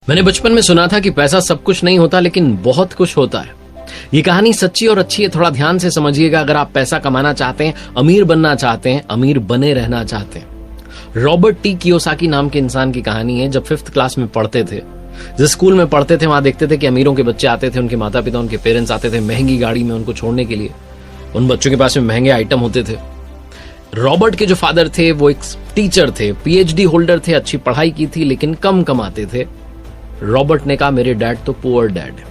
मैंने बचपन में सुना था कि पैसा सब कुछ नहीं होता, लेकिन बहुत कुछ होता है। ये कहानी सच्ची और अच्छी है, थोड़ा ध्यान से समझिएगा। अगर आप पैसा कमाना चाहते हैं, अमीर बनना चाहते हैं, अमीर बने रहना चाहते हैं। रॉबर्ट टी कियोसाकी नाम के इंसान की कहानी है। जब 5th क्लास में पढ़ते थे, जिस स्कूल में पढ़ते थे, वहां देखते थे कि अमीरों के बच्चे आते थे, उनके माता पिता, उनके पेरेंट्स आते थे महंगी गाड़ी में उनको छोड़ने के लिए। उन बच्चों के पास में महंगे आइटम होते थे। रॉबर्ट के जो फादर थे वो एक टीचर थे, PhD होल्डर थे, अच्छी पढ़ाई की थी, लेकिन कम कमाते थे। रॉबर्ट ने कहा मेरे डैड तो पुअर डैड है।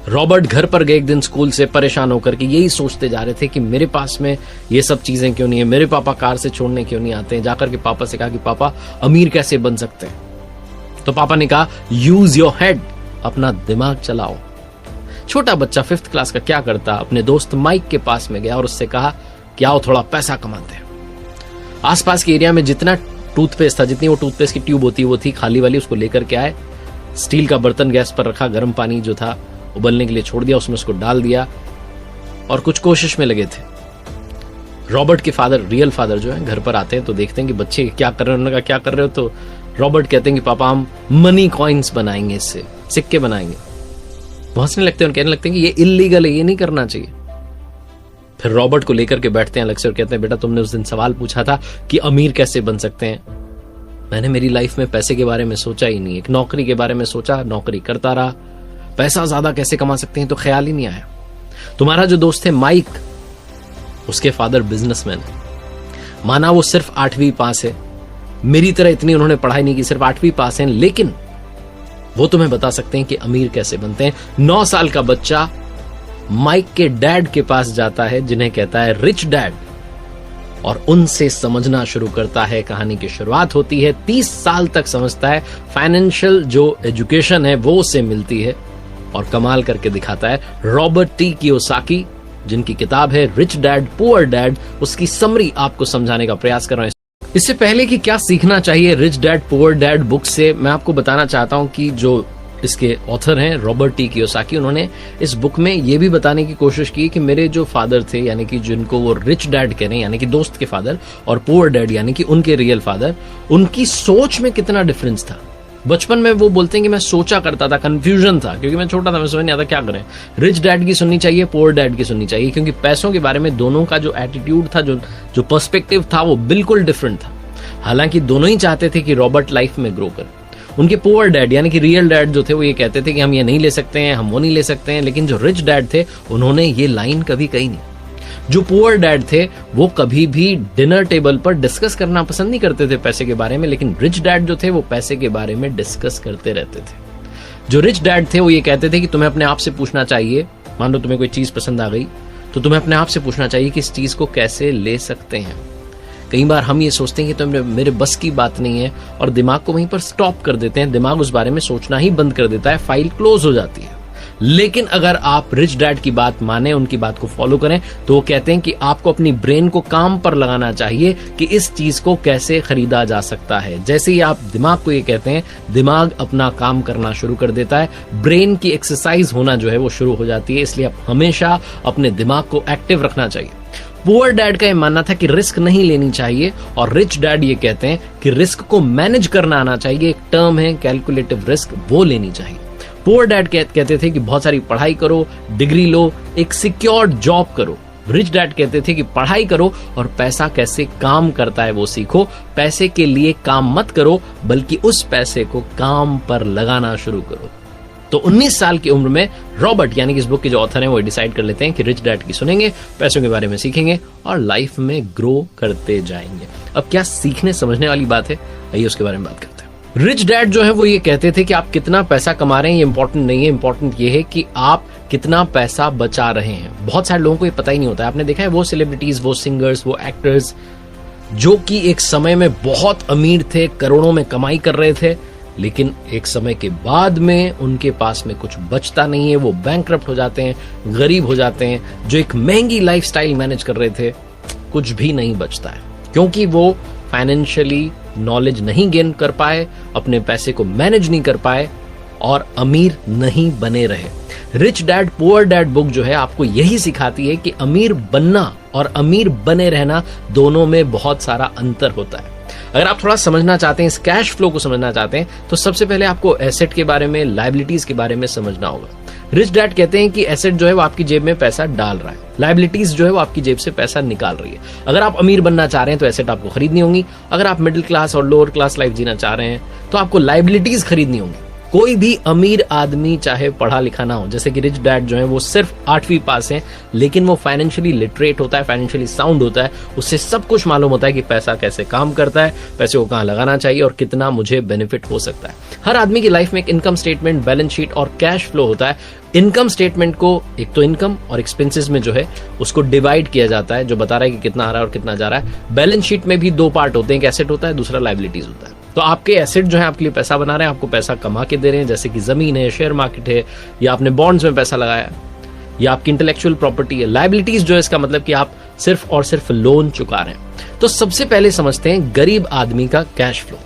रॉबर्ट घर पर गए एक दिन स्कूल से परेशान होकर के, यही सोचते जा रहे थे कि मेरे पास में ये सब चीजें क्यों नहीं है, मेरे पापा कार से छोड़ने क्यों नहीं आते हैं। जाकर के पापा से कहा कि पापा अमीर कैसे बन सकते हैं। तो पापा ने कहा यूज योर हेड, अपना दिमाग चलाओ। छोटा बच्चा 5th क्लास का क्या करता, अपने दोस्त माइक के पास में गया और उससे कहा कि आओ थोड़ा पैसा कमाते हैं। आसपास के एरिया में जितना टूथपेस्ट था, जितनी वो टूथपेस्ट की ट्यूब होती वो थी खाली वाली, उसको लेकर के आए। स्टील का बर्तन गैस पर रखा, गर्म पानी जो था उबलने के लिए छोड़ दिया, उसमें उसको डाल दिया और कुछ कोशिश में लगे थे। रॉबर्ट के फादर, रियल फादर जो है, घर पर आते हैं तो देखते हैं कि बच्चे क्या कर रहे हैं। उन्होंने कहा क्या कर रहे हो? तो रॉबर्ट कहते हैं कि पापा हम मनी कॉइन्स बनाएंगे, इससे सिक्के बनाएंगे। वो हंसने लगते हैं और कहने लगते हैं कि ये इल्लीगल है, ये नहीं करना चाहिए। फिर रॉबर्ट को लेकर के बैठते हैं अलग से और कहते हैं बेटा तुमने उस दिन सवाल पूछा था कि अमीर कैसे बन सकते हैं। मैंने मेरी लाइफ में पैसे के बारे में सोचा ही नहीं, एक नौकरी के बारे में सोचा, नौकरी करता रहा। पैसा ज्यादा कैसे कमा सकते हैं तो ख्याल ही नहीं आया। तुम्हारा जो दोस्त है माइक, उसके फादर बिजनेसमैन है। माना वो सिर्फ 8वीं पास है, मेरी तरह इतनी उन्होंने पढ़ाई नहीं की, सिर्फ 8वीं पास है, लेकिन वो तुम्हें बता सकते हैं कि अमीर कैसे बनते हैं। 9 साल का बच्चा माइक के डैड के पास जाता है, जिन्हें कहता है रिच डैड, और उनसे समझना शुरू करता है। कहानी की शुरुआत होती है, 30 साल तक समझता है। फाइनेंशियल जो एजुकेशन है वो उससे मिलती है और कमाल करके दिखाता है। रॉबर्ट टी कियोसाकी, जिनकी किताब है रिच डैड पुअर डैड, उसकी समरी आपको समझाने का प्रयास कर रहे हैं। इससे पहले कि क्या सीखना चाहिए rich dad poor dad book से, मैं आपको बताना चाहता हूं कि जो इसके ऑथर हैं रॉबर्ट टी कियोसाकी, उन्होंने इस बुक में यह भी बताने की कोशिश की कि मेरे जो फादर थे, यानी कि जिनको वो रिच डैड कह रहे हैं, यानी कि दोस्त के फादर, और पुअर डैड यानी कि उनके रियल फादर, उनकी सोच में कितना डिफरेंस था। बचपन में वो बोलते हैं कि मैं सोचा करता था, कंफ्यूजन था, क्योंकि मैं छोटा था, मैं समझ नहीं आता क्या करें। रिच डैड की सुननी चाहिए, पुअर डैड की सुननी चाहिए, क्योंकि पैसों के बारे में दोनों का जो एटीट्यूड था, जो पर्सपेक्टिव था, वो बिल्कुल डिफरेंट था। हालांकि दोनों ही चाहते थे कि रॉबर्ट लाइफ में ग्रो करे। उनके पुअर डैड यानी कि रियल डैड जो थे वो ये कहते थे कि हम ये नहीं ले सकते हैं, हम वो नहीं ले सकते हैं, लेकिन जो रिच डैड थे उन्होंने ये लाइन कभी कही नहीं। जो पुअर डैड थे वो कभी भी डिनर टेबल पर डिस्कस करना पसंद नहीं करते थे पैसे के बारे में, लेकिन रिच डैड जो थे वो पैसे के बारे में डिस्कस करते रहते थे। जो रिच डैड थे वो ये कहते थे कि तुम्हें अपने आप से पूछना चाहिए, मान लो तुम्हें कोई चीज पसंद आ गई तो तुम्हें अपने आप से पूछना चाहिए कि इस चीज को कैसे ले सकते हैं। कई बार हम ये सोचते हैं कि तो मेरे बस की बात नहीं है और दिमाग को वहीं पर स्टॉप कर देते हैं, दिमाग उस बारे में सोचना ही बंद कर देता है, फाइल क्लोज हो जाती है। लेकिन अगर आप रिच डैड की बात माने, उनकी बात को फॉलो करें, तो वो कहते हैं कि आपको अपनी ब्रेन को काम पर लगाना चाहिए कि इस चीज को कैसे खरीदा जा सकता है। जैसे ही आप दिमाग को ये कहते हैं, दिमाग अपना काम करना शुरू कर देता है, ब्रेन की एक्सरसाइज होना जो है वो शुरू हो जाती है। इसलिए आप हमेशा अपने दिमाग को एक्टिव रखना चाहिए। पुअर डैड का यह मानना था कि रिस्क नहीं लेनी चाहिए, और रिच डैड ये कहते हैं कि रिस्क को मैनेज करना आना चाहिए। एक टर्म है कैलकुलेटिव रिस्क, वो लेनी चाहिए। पुअर डैड कहते थे कि बहुत सारी पढ़ाई करो, डिग्री लो, एक सिक्योर्ड जॉब करो। रिच डैड कहते थे कि पढ़ाई करो और पैसा कैसे काम करता है वो सीखो। पैसे के लिए काम मत करो, बल्कि उस पैसे को काम पर लगाना शुरू करो। तो 19 साल की उम्र में रॉबर्ट यानी कि इस बुक के जो ऑथर हैं वो डिसाइड कर लेते हैं कि रिच डैड की सुनेंगे, पैसों के बारे में सीखेंगे और लाइफ में ग्रो करते जाएंगे। अब क्या सीखने समझने वाली बात है, आइए उसके बारे में बात करते हैं। रिच डैड जो है वो ये कहते थे कि आप कितना पैसा कमा रहे हैं ये इंपॉर्टेंट नहीं है, इंपॉर्टेंट ये है कि आप कितना पैसा बचा रहे हैं। बहुत सारे लोगों को ये पता ही नहीं होता है। आपने देखा है वो सेलिब्रिटीज, वो सिंगर्स, वो एक्टर्स जो कि एक समय में बहुत अमीर थे, करोड़ों में कमाई कर रहे थे, लेकिन एक समय के बाद में उनके पास में कुछ बचता नहीं है, वो बैंकरप्ट हो जाते हैं, गरीब हो जाते हैं। जो एक महंगी लाइफस्टाइल मैनेज कर रहे थे, कुछ भी नहीं बचता है, क्योंकि वो फाइनेंशियली नॉलेज नहीं गेन कर पाए, अपने पैसे को मैनेज नहीं कर पाए और अमीर नहीं बने रहे। Rich dad poor dad book जो है आपको यही सिखाती है कि अमीर बनना और अमीर बने रहना दोनों में बहुत सारा अंतर होता है। अगर आप थोड़ा समझना चाहते हैं, इस कैश फ्लो को समझना चाहते हैं, तो सबसे पहले आपको एसेट के बारे में, लायबिलिटीज के बारे में समझना होगा। रिच डैड कहते हैं कि एसेट जो है वो आपकी जेब में पैसा डाल रहा है, लायबिलिटीज जो है वो आपकी जेब से पैसा निकाल रही है। अगर आप अमीर बनना चाह रहे हैं तो एसेट आपको खरीदनी होंगी, अगर आप मिडिल क्लास और लोअर क्लास लाइफ जीना चाह रहे हैं तो आपको लायबिलिटीज खरीदनी होंगी। कोई भी अमीर आदमी चाहे पढ़ा लिखा ना हो, जैसे कि रिच डैड जो है वो सिर्फ 8वीं पास है, लेकिन वो फाइनेंशियली लिटरेट होता है, फाइनेंशियली साउंड होता है, उससे सब कुछ मालूम होता है कि पैसा कैसे काम करता है, पैसे को कहां लगाना चाहिए और कितना मुझे बेनिफिट हो सकता है। हर आदमी की लाइफ में एक इनकम स्टेटमेंट, बैलेंस शीट और कैश फ्लो होता है। इनकम स्टेटमेंट को एक तो इनकम और एक्सपेंसेस में जो है उसको डिवाइड किया जाता है, जो बता रहा है कि कितना आ रहा है और कितना जा रहा है। बैलेंस शीट में भी 2 पार्ट होते हैं, एक एसेट होता है, दूसरा लायबिलिटीज होता है। तो आपके एसेट जो है आपके लिए पैसा बना रहे हैं, आपको पैसा कमा के दे रहे हैं, जैसे कि जमीन है, शेयर मार्केट है, या आपने बॉन्ड्स में पैसा लगाया, या आपकी इंटेलेक्चुअल प्रॉपर्टी है। लायबिलिटीज जो है इसका मतलब कि आप सिर्फ और सिर्फ लोन चुका रहे हैं। तो सबसे पहले समझते हैं गरीब आदमी का कैश फ्लो।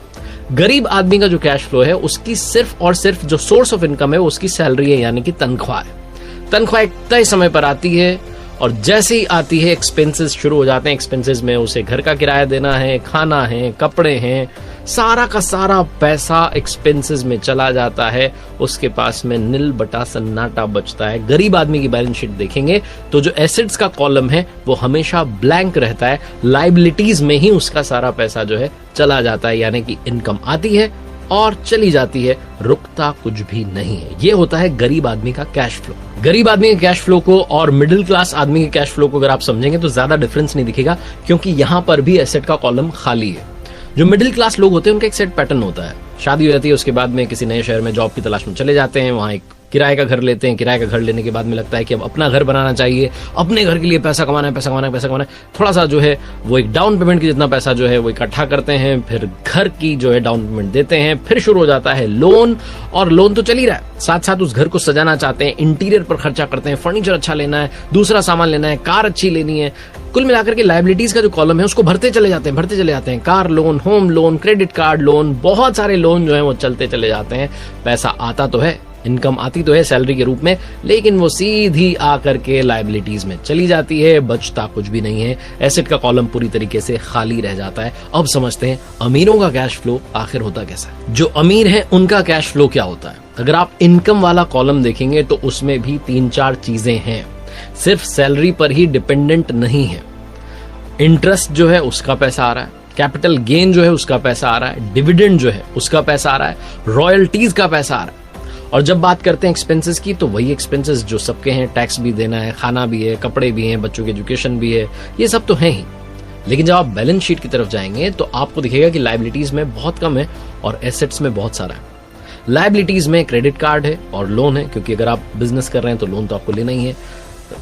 गरीब आदमी का जो कैश फ्लो है उसकी सिर्फ और सिर्फ जो सोर्स ऑफ इनकम है उसकी सैलरी है, यानी कि तनख्वाह है। तनख्वाह एक तय समय पर आती है और जैसे ही आती है एक्सपेंसेस शुरू हो जाते हैं। एक्सपेंसेस में उसे घर का किराया देना है, खाना है, कपड़े हैं, सारा का सारा पैसा एक्सपेंसेस में चला जाता है। उसके पास में नील बटा सन्नाटा बचता है। गरीब आदमी की बैलेंस शीट देखेंगे तो जो एसेट्स का कॉलम है वो हमेशा ब्लैंक रहता है, लायबिलिटीज में ही उसका सारा पैसा जो है चला जाता है, यानी कि इनकम आती है और चली जाती है, रुकता कुछ भी नहीं है। ये होता है गरीब आदमी का कैश फ्लो। गरीब आदमी के कैश फ्लो को और मिडिल क्लास आदमी के कैश फ्लो को अगर आप समझेंगे तो ज्यादा डिफरेंस नहीं दिखेगा, क्योंकि यहां पर भी एसेट का कॉलम खाली है। जो मिडिल क्लास लोग होते हैं उनका एक सेट पैटर्न होता है, शादी हो जाती है, उसके बाद में किसी नए शहर में जॉब की तलाश में चले जाते हैं, वहां एक किराए का घर लेते हैं। किराए का घर लेने के बाद में लगता है कि अब अपना घर बनाना चाहिए, अपने घर के लिए पैसा कमाना है, पैसा कमाना है, पैसा कमाना है। थोड़ा सा जो है वो एक डाउन पेमेंट की जितना पैसा जो है वो इकट्ठा करते हैं, फिर घर की जो है डाउन पेमेंट देते हैं, फिर शुरू हो जाता है लोन। और लोन तो चल ही रहा है, साथ साथ उस घर को सजाना चाहते हैं, इंटीरियर पर खर्चा करते हैं, फर्नीचर अच्छा लेना है, दूसरा सामान लेना है, कार अच्छी लेनी है। कुल मिलाकर के लायबिलिटीज का जो कॉलम है उसको भरते चले जाते हैं। Car loan, home loan, credit card loan, बहुत सारे लोन जो है वो चलते चले जाते हैं। पैसा आता तो है, इनकम आती तो है सैलरी के रूप में, लेकिन वो सीधी आकर के लायबिलिटीज में चली जाती है, बचता कुछ भी नहीं है। एसेट का कॉलम पूरी तरीके से खाली रह जाता है। अब समझते हैं अमीरों का कैश फ्लो आखिर होता कैसा है। जो अमीर है उनका कैश फ्लो क्या होता है। अगर आप इनकम वाला कॉलम देखेंगे तो उसमें भी 3-4 चीजें हैं, सिर्फ सैलरी पर ही डिपेंडेंट नहीं है। इंटरेस्ट जो है उसका पैसा आ रहा है, कैपिटल गेन जो है उसका पैसा आ रहा है, डिविडेंड जो है उसका पैसा आ रहा है, रॉयल्टीज का पैसा आ रहा है। और जब बात करते हैं एक्सपेंसेस की तो वही एक्सपेंसेस जो सबके हैं, टैक्स भी देना है, खाना भी है, कपड़े भी हैं, बच्चों की एजुकेशन भी है, ये सब तो है ही। लेकिन जब आप बैलेंस शीट की तरफ जाएंगे तो आपको दिखेगा कि लायबिलिटीज में बहुत कम है और एसेट्स में बहुत सारा है। लायबिलिटीज में क्रेडिट कार्ड है और लोन है, क्योंकि अगर आप बिजनेस कर रहे हैं तो लोन तो आपको लेना ही है,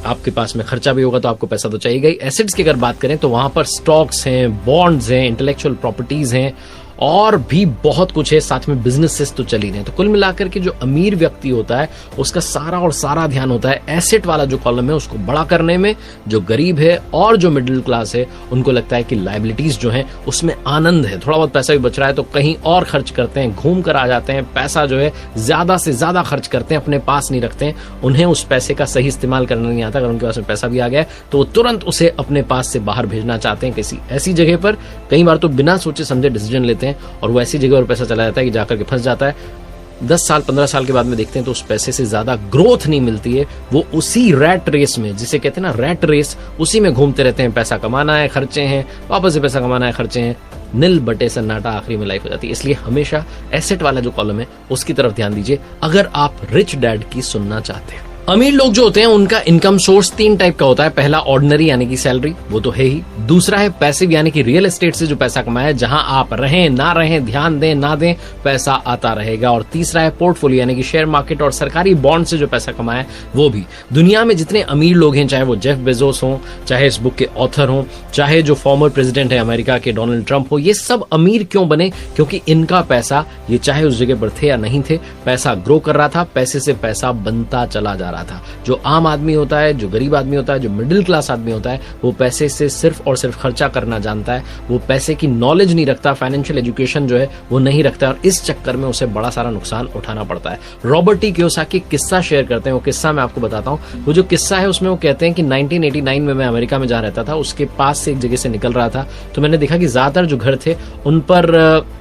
आपके पास में खर्चा भी होगा तो आपको पैसा तो चाहिए ही। एसेट्स की अगर बात करें तो वहां पर स्टॉक्स हैं, बॉन्ड्स हैं, इंटेलेक्चुअल प्रॉपर्टीज हैं और भी बहुत कुछ है, साथ में बिजनेसेस तो चल ही रहे। तो कुल मिलाकर के जो अमीर व्यक्ति होता है उसका सारा और सारा ध्यान होता है एसेट वाला जो कॉलम है उसको बड़ा करने में। जो गरीब है और जो मिडिल क्लास है उनको लगता है कि लायबिलिटीज जो है उसमें आनंद है, थोड़ा बहुत पैसा भी बच रहा है तो कहीं और खर्च करते हैं, घूम कर आ जाते हैं, पैसा जो है ज्यादा से ज्यादा खर्च करते हैं, अपने पास नहीं रखते हैं। उन्हें उस पैसे का सही इस्तेमाल करना नहीं आता। अगर उनके पास में पैसा भी आ गया तो वो तुरंत उसे अपने पास से बाहर भेजना चाहते हैं किसी ऐसी जगह पर, कई बार तो बिना सोचे समझे डिसीजन लेते हैं और वो ऐसी जगह पर पैसा चला जाता है कि जाकर के फंस जाता है। 10 साल 15 साल के बाद में देखते हैं तो उस पैसे से ज्यादा ग्रोथ नहीं मिलती है। वो उसी रैट रेस में, जिसे कहते हैं ना रैट रेस, उसी में घूमते रहते हैं। पैसा कमाना है, खर्चे हैं, वापस से पैसा कमाना है, खर्चे हैं, नील बटे सन्नाटा आखिरी में लाइफ हो जाती है। इसलिए हमेशा एसेट वाला जो कॉलम है उसकी तरफ ध्यान दीजिए अगर आप रिच डैड की सुनना चाहते हैं। अमीर लोग जो होते हैं उनका इनकम सोर्स 3 टाइप का होता है। पहला ऑर्डिनरी यानी कि सैलरी, वो तो है ही। दूसरा है पैसिव यानी कि रियल एस्टेट से जो पैसा कमाया, जहां आप रहें ना रहें, ध्यान दें ना दें, पैसा आता रहेगा। और तीसरा है पोर्टफोलियो यानी कि शेयर मार्केट और सरकारी बॉन्ड से जो पैसा कमाया वो भी। दुनिया में जितने अमीर लोग हैं, चाहे वो जेफ बेजोस हों, चाहे इस बुक के ऑथर हों, चाहे जो फॉर्मर प्रेसिडेंट है अमेरिका के डोनाल्ड ट्रंप हो, ये सब अमीर क्यों बने? क्योंकि इनका पैसा, ये चाहे उस जगह पर थे या नहीं थे, पैसा ग्रो कर रहा था, पैसे से पैसा बनता चला जा रहा रहा था। जो आम आदमी होता है, जो गरीब आदमी होता है, जो मिडिल क्लास आदमी होता है, वो पैसे से सिर्फ और सिर्फ खर्चा करना जानता है, वो पैसे की नॉलेज नहीं रखता, फाइनेंशियल एजुकेशन जो है वो नहीं रखता, और इस चक्कर में उसे बड़ा सारा नुकसान उठाना पड़ता है। रॉबर्ट टी कियोसाकी किस्सा शेयर करते हैं, वो किस्सा मैं आपको बताता हूँ। वो जो किस्सा है उसमें वो कहते हैं कि 1989 में मैं अमेरिका में जहाँ रहता था, उसके पास से एक जगह से निकल रहा था, तो मैंने देखा कि ज्यादातर जो घर थे उन पर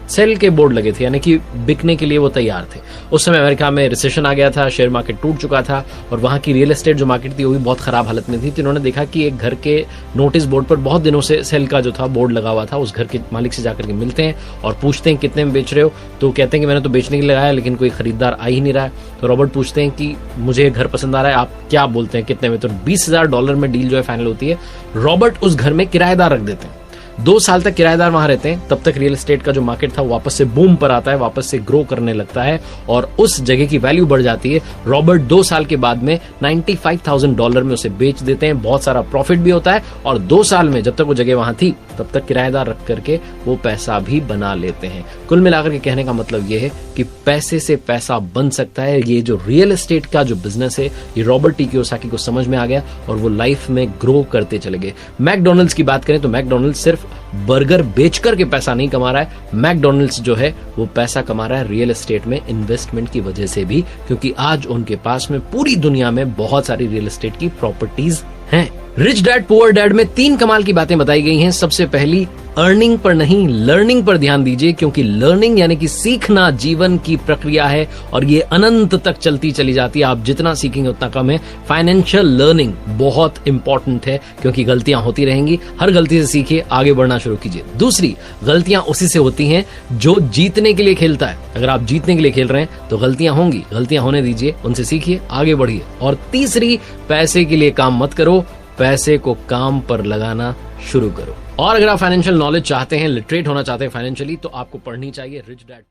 सेल के बोर्ड लगे थे, यानी कि बिकने के लिए वो तैयार थे। उस समय अमेरिका में रिसेशन आ गया था, शेयर मार्केट टूट चुका था, और वहां की रियल एस्टेट जो मार्केट थी वो भी बहुत खराब हालत में थी। तो इन्होंने देखा कि एक घर के नोटिस बोर्ड पर बहुत दिनों से सेल का जो था बोर्ड लगा हुआ था। उस घर के मालिक से जाकर के मिलते हैं और पूछते हैं कितने में बेच रहे हो, तो कहते हैं कि मैंने तो बेचने के लिए लगाया, लेकिन कोई खरीदार आ ही नहीं रहा है। तो रॉबर्ट पूछते हैं कि मुझे घर पसंद आ रहा है, आप क्या बोलते हैं कितने में? तो $20,000 में डील जो है फाइनल होती है। रॉबर्ट उस घर में किराएदार रख देते हैं, 2 साल तक किराएदार वहां रहते हैं। तब तक रियल एस्टेट का जो मार्केट था वो वापस से बूम पर आता है, वापस से ग्रो करने लगता है और उस जगह की वैल्यू बढ़ जाती है। रॉबर्ट 2 साल के बाद में $95,000 में उसे बेच देते हैं, बहुत सारा प्रॉफिट भी होता है, और 2 साल में जब तक वो जगह वहां थी तब तक किराएदार रख करके वो पैसा भी बना लेते हैं। कुल मिलाकर के कहने का मतलब ये है कि पैसे से पैसा बन सकता है। ये जो रियल एस्टेट का जो बिजनेस है ये रॉबर्ट टी कियोसाकी को समझ में आ गया और वो लाइफ में ग्रो करते चले गए। मैकडोनल्ड्स की बात करें तो मैकडोनल्ड्स सिर्फ बर्गर बेचकर के पैसा नहीं कमा रहा है, मैकडोनल्ड्स जो है वो पैसा कमा रहा है रियल एस्टेट में इन्वेस्टमेंट की वजह से भी, क्योंकि आज उनके पास में पूरी दुनिया में बहुत सारी रियल एस्टेट की प्रॉपर्टीज हैं। रिच डैड पुअर डैड में 3 कमाल की बातें बताई गई हैं। सबसे पहली, अर्निंग पर नहीं लर्निंग पर ध्यान दीजिए, क्योंकि लर्निंग यानी कि सीखना जीवन की प्रक्रिया है और ये अनंत तक चलती चली जाती है। आप जितना सीखेंगे उतना कम है। फाइनेंशियल लर्निंग बहुत इंपॉर्टेंट है, क्योंकि गलतियां होती रहेंगी, हर गलती से सीखिए, आगे बढ़ना शुरू कीजिए। दूसरी, गलतियां उसी से होती हैं जो जीतने के लिए खेलता है। अगर आप जीतने के लिए खेल रहे हैं तो गलतियां होंगी, गलतियां होने दीजिए, उनसे सीखिए, आगे बढ़िए। और तीसरी, पैसे के लिए काम मत करो, पैसे को काम पर लगाना शुरू करो। और अगर आप फाइनेंशियल नॉलेज चाहते हैं, लिटरेट होना चाहते हैं फाइनेंशियली, तो आपको पढ़नी चाहिए रिच डैड